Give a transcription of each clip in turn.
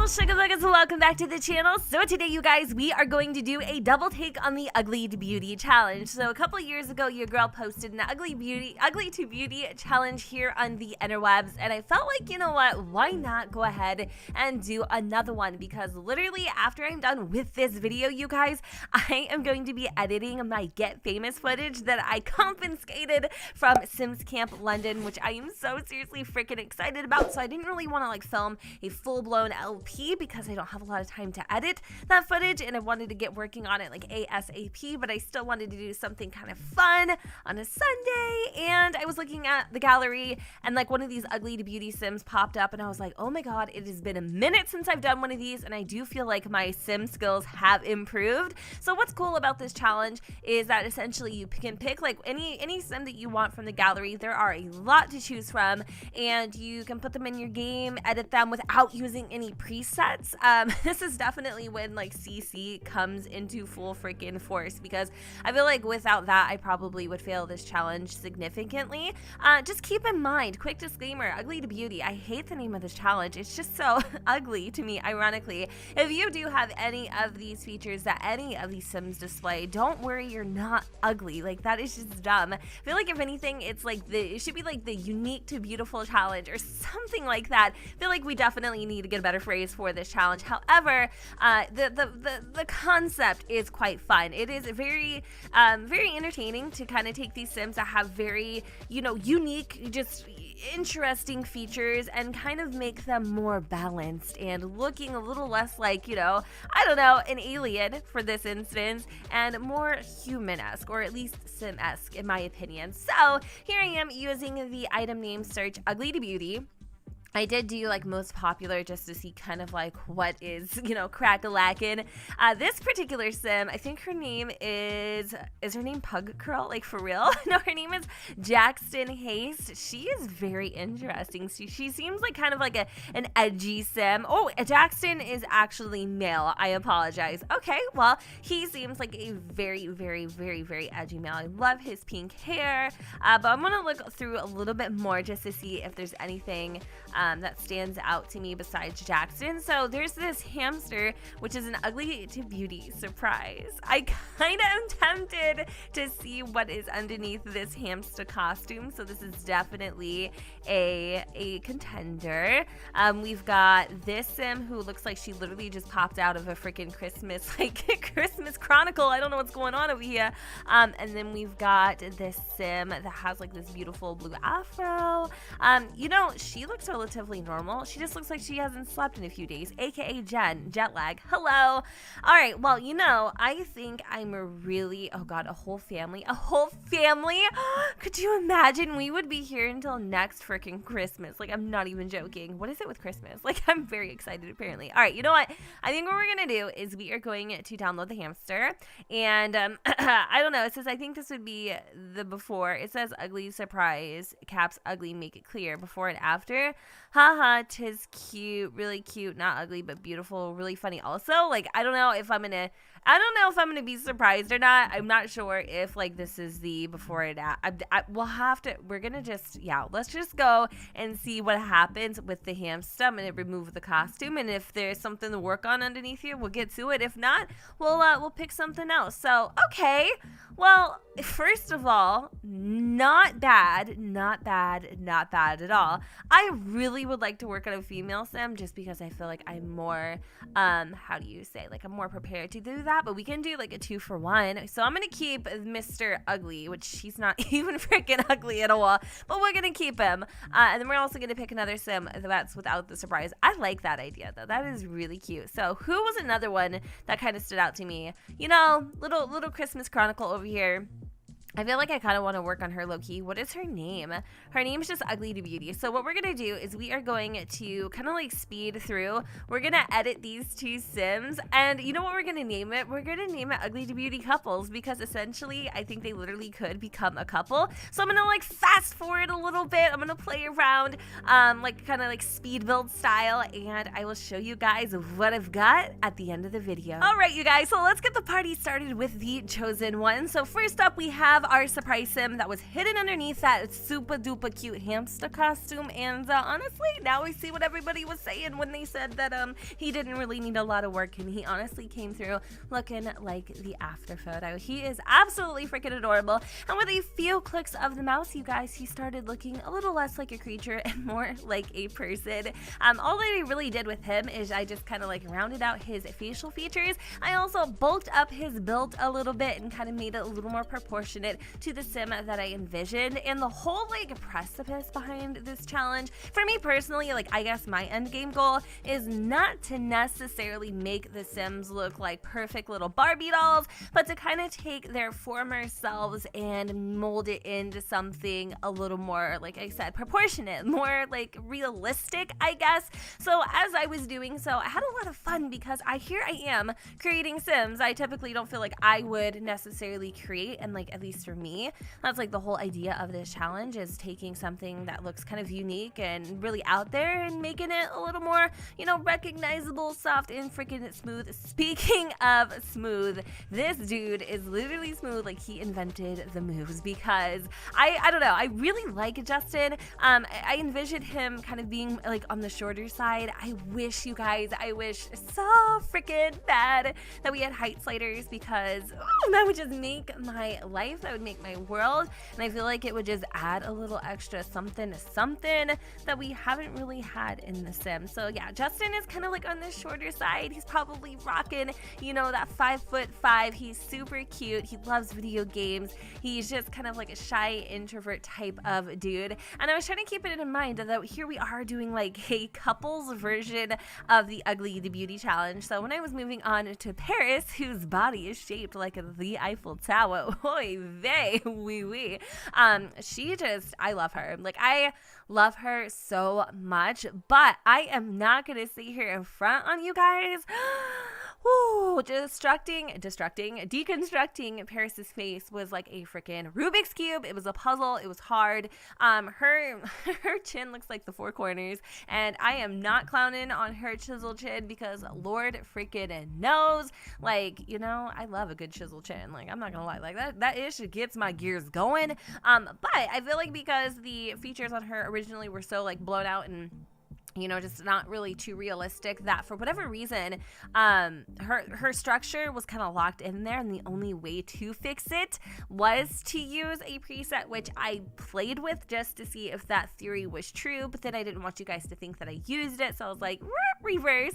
little sugar buggers, welcome back to the channel. So today, you guys, we are going to do a double take on the Ugly to Beauty challenge. So a couple years ago, your girl posted an Ugly to Beauty challenge here on the interwebs, and I felt like, you know what, why not go ahead and do another one? Because literally after I'm done with this video, you guys, I am going to be editing my Get Famous footage that I confiscated from Sims Camp London, which I am so seriously freaking excited about. So I didn't really want to like film a full-blown LP because I don't have a lot of time to edit that footage, and I wanted to get working on it like ASAP, but I still wanted to do something kind of fun on a Sunday. And I was looking at the gallery, and like one of these Ugly to Beauty Sims popped up, and I was like, oh my god, it has been a minute since I've done one of these, and I do feel like my sim skills have improved. So what's cool about this challenge is that essentially you can pick like any sim that you want from the gallery. There are a lot to choose from, and you can put them in your game, edit them without using any presets. This is definitely when like CC comes into full freaking force, because I feel like without that I probably would fail this challenge significantly. Just keep in mind, quick disclaimer, Ugly to Beauty, I hate the name of this challenge. It's just so ugly to me, ironically. If you do have any of these features that any of these Sims display, don't worry, you're not ugly. Like, that is just dumb. I feel like if anything, it's like it should be like the unique to beautiful challenge or something like that. I feel like we definitely need to get a better phrase for this challenge. However, the concept is quite fun. It is very entertaining to kind of take these Sims that have very, you know, unique, just interesting features and kind of make them more balanced and looking a little less like, you know, I don't know, an alien for this instance, and more human-esque, or at least sim-esque in my opinion. So here I am using the item name search Ugly to Beauty. I did do like most popular just to see kind of like what is, you know, crack-a-lackin'. This particular sim, I think her name is her name Pug Curl? Like, for real? No, her name is Jackson Haste. She is very interesting. She seems like kind of like an edgy sim. Oh, Jackson is actually male. I apologize. Okay, well, he seems like a very, very, very, very edgy male. I love his pink hair, but I'm gonna look through a little bit more just to see if there's anything that stands out to me besides Jackson. So there's this hamster, which is an Ugly to Beauty surprise. I kind of am tempted to see what is underneath this hamster costume. So this is definitely a contender. We've got this sim who looks like she literally just popped out of a freaking Christmas, like Christmas Chronicle. I don't know what's going on over here. And then we've got this sim that has like this beautiful blue afro. You know, she looks relatively normal. She just looks like she hasn't slept in a few days, aka jet lag. Hello. All right, well, you know, I think I'm really, oh god, a whole family. Could you imagine? We would be here until next freaking Christmas. Like, I'm not even joking. What is it with Christmas? Like, I'm very excited apparently. All right, you know what, I think what we're gonna do is we are going to download the hamster, and I don't know, it says, I think this would be the before. It says Ugly surprise, caps Ugly, make it clear, before and after. Haha, tis cute, really cute, not ugly but beautiful, really funny also. Like, I don't know if I'm gonna be surprised or not. I'm not sure if like this is the before and after. We'll have to, we're gonna just, yeah, let's just go and see what happens with the hamster. I'm gonna remove the costume, and if there's something to work on underneath here, we'll get to it. If not, we'll pick something else. So, okay, well, first of all, not bad at all. I really would like to work on a female sim just because I feel like I'm more, how do you say, like I'm more prepared to do that, but we can do like a 2-for-1. So I'm gonna keep Mr. Ugly, which he's not even freaking ugly at all, but we're gonna keep him. And then we're also gonna pick another sim that's without the surprise. I like that idea though. That is really cute. So who was another one that kind of stood out to me? You know, little Christmas Chronicle over here. I feel like I kind of want to work on her low-key. What is her name? Her name is just Ugly to Beauty. So what we're going to do is we are going to kind of like speed through. We're going to edit these two Sims. And you know what we're going to name it? We're going to name it Ugly to Beauty Couples, because essentially I think they literally could become a couple. So I'm going to like fast forward a little bit. I'm going to play around like kind of like speed build style. And I will show you guys what I've got at the end of the video. All right, you guys. So let's get the party started with the chosen one. So first up we have have our surprise sim that was hidden underneath that super duper cute hamster costume, and honestly, now we see what everybody was saying when they said that he didn't really need a lot of work, and he honestly came through looking like the after photo. He is absolutely freaking adorable, and with a few clicks of the mouse, you guys, he started looking a little less like a creature and more like a person. All that I really did with him is I just kind of like rounded out his facial features. I also bulked up his build a little bit and kind of made it a little more proportionate to the sim that I envisioned. And the whole like precipice behind this challenge, for me personally, like I guess my end game goal is not to necessarily make the Sims look like perfect little Barbie dolls, but to kind of take their former selves and mold it into something a little more, like I said, proportionate, more like realistic, I guess. So as I was doing so, I had a lot of fun because here I am creating Sims I typically don't feel like I would necessarily create, and like at least for me, that's like the whole idea of this challenge, is taking something that looks kind of unique and really out there and making it a little more, you know, recognizable, soft, and freaking smooth. Speaking of smooth, this dude is literally smooth, like he invented the moves, because I don't know, I really like Justin. I envisioned him kind of being like on the shorter side. I wish, you guys, I wish so freaking bad that we had height sliders, because that would just make my life, that would make my world, and I feel like it would just add a little extra something to something that we haven't really had in the Sims. So yeah, Justin is kind of like on the shorter side. He's probably rocking, you know, that 5'5". He's super cute. He loves video games. He's just kind of like a shy introvert type of dude. And I was trying to keep it in mind that here we are doing like a couples version of the Ugly the Beauty challenge. So when I was moving on to Paris, whose body is shaped like the Eiffel Tower, oy vey, wee wee, she just, I love her. Like I love her so much, but I am not gonna sit here in front on you guys. Woo, deconstructing Paris's face was like a freaking Rubik's Cube. It was a puzzle. It was hard. Her chin looks like the four corners, and I am not clowning on her chisel chin, because Lord freaking knows, like, you know, I love a good chisel chin. Like, I'm not gonna lie, like that ish gets my gears going. But I feel like because the features on her originally were so like blown out and, you know, just not really too realistic, that for whatever reason, her structure was kind of locked in there, and the only way to fix it was to use a preset, which I played with just to see if that theory was true, but then I didn't want you guys to think that I used it, so I was like, reverse.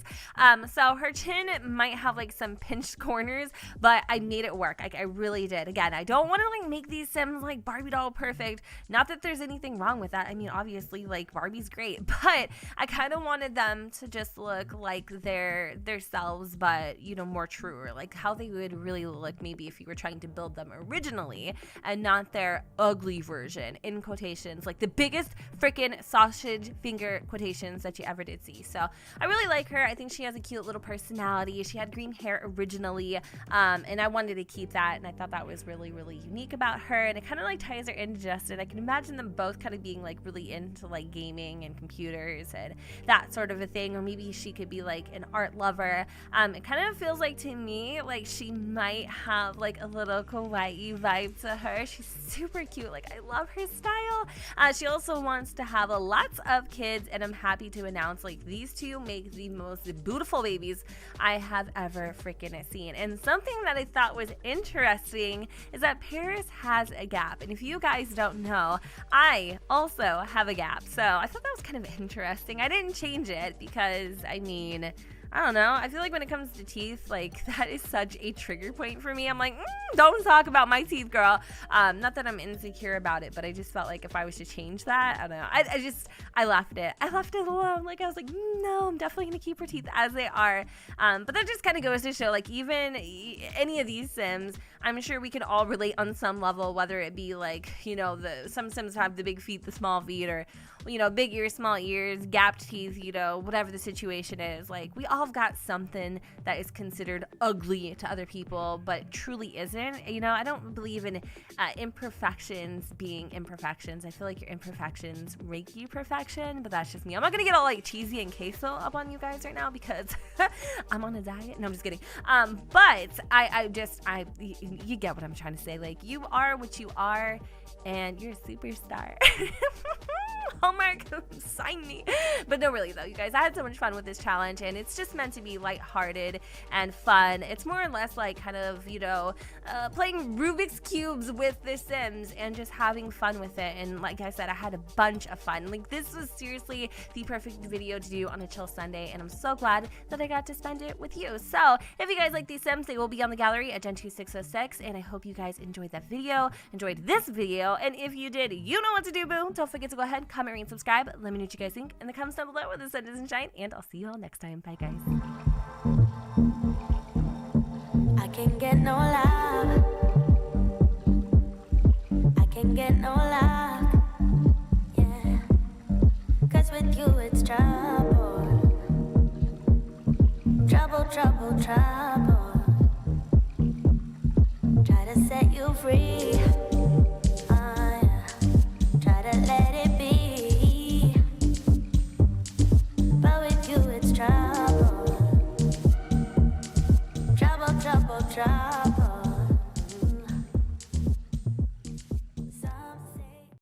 So her chin might have like some pinched corners, but I made it work. Like I really did. Again, I don't want to like make these Sims like Barbie doll perfect. Not that there's anything wrong with that. I mean, obviously, like Barbie's great, but I kind of wanted them to just look like their selves, but you know, more truer, like how they would really look maybe if you were trying to build them originally, and not their ugly version, in quotations, like the biggest freaking sausage finger quotations that you ever did see. So I really like her. I think she has a cute little personality. She had green hair originally, and I wanted to keep that, and I thought that was really, really unique about her, and it kind of like ties her into Justin. I can imagine them both kind of being like really into like gaming and computers and that sort of a thing, or maybe she could be like an art lover. It kind of feels like to me like she might have like a little kawaii vibe to her. She's super cute. Like I love her style. She also wants to have lots of kids, and I'm happy to announce like these two make the most beautiful babies I have ever freaking seen. And something that I thought was interesting is that Paris has a gap, and if you guys don't know, I also have a gap, so I thought that was kind of interesting. I didn't change it because, I mean, I don't know. I feel like when it comes to teeth, like that is such a trigger point for me. I'm like, don't talk about my teeth, girl. Not that I'm insecure about it, but I just felt like if I was to change that, I don't know. I left it. I left it alone. Like I was like, no, I'm definitely gonna keep her teeth as they are. But that just kind of goes to show, like even any of these Sims, I'm sure we can all relate on some level, whether it be like, you know, some Sims have the big feet, the small feet, or, you know, big ears, small ears, gapped teeth, you know, whatever the situation is. Like we all have got something that is considered ugly to other people, but truly isn't. You know, I don't believe in imperfections being imperfections. I feel like your imperfections make you perfection, but that's just me. I'm not gonna get all like cheesy and queso up on you guys right now because I'm on a diet. No, I'm just kidding. But I you get what I'm trying to say. Like, you are what you are, and you're a superstar. Hallmark, sign me. But no, really though, you guys, I had so much fun with this challenge, and it's just meant to be lighthearted and fun. It's more or less like kind of, you know, playing Rubik's Cubes with The Sims and just having fun with it. And like I said, I had a bunch of fun. Like, this was seriously the perfect video to do on a chill Sunday, and I'm so glad that I got to spend it with you. So if you guys like these Sims, they will be on the gallery at Gen2606, and I hope you guys enjoyed that video, enjoyed this video, and if you did, you know what to do, boo. Don't forget to go ahead, comment, rate, and subscribe. Let me know what you guys think in the comments down below where the sun doesn't shine, and I'll see you all next time. Bye, guys. I can't get no love. I can't get no love. Yeah. 'Cause with you it's trouble. Trouble, trouble, trouble. Try to set you free. Yeah. Try to let it be. But with you it's trouble. Trouble, trouble, trouble.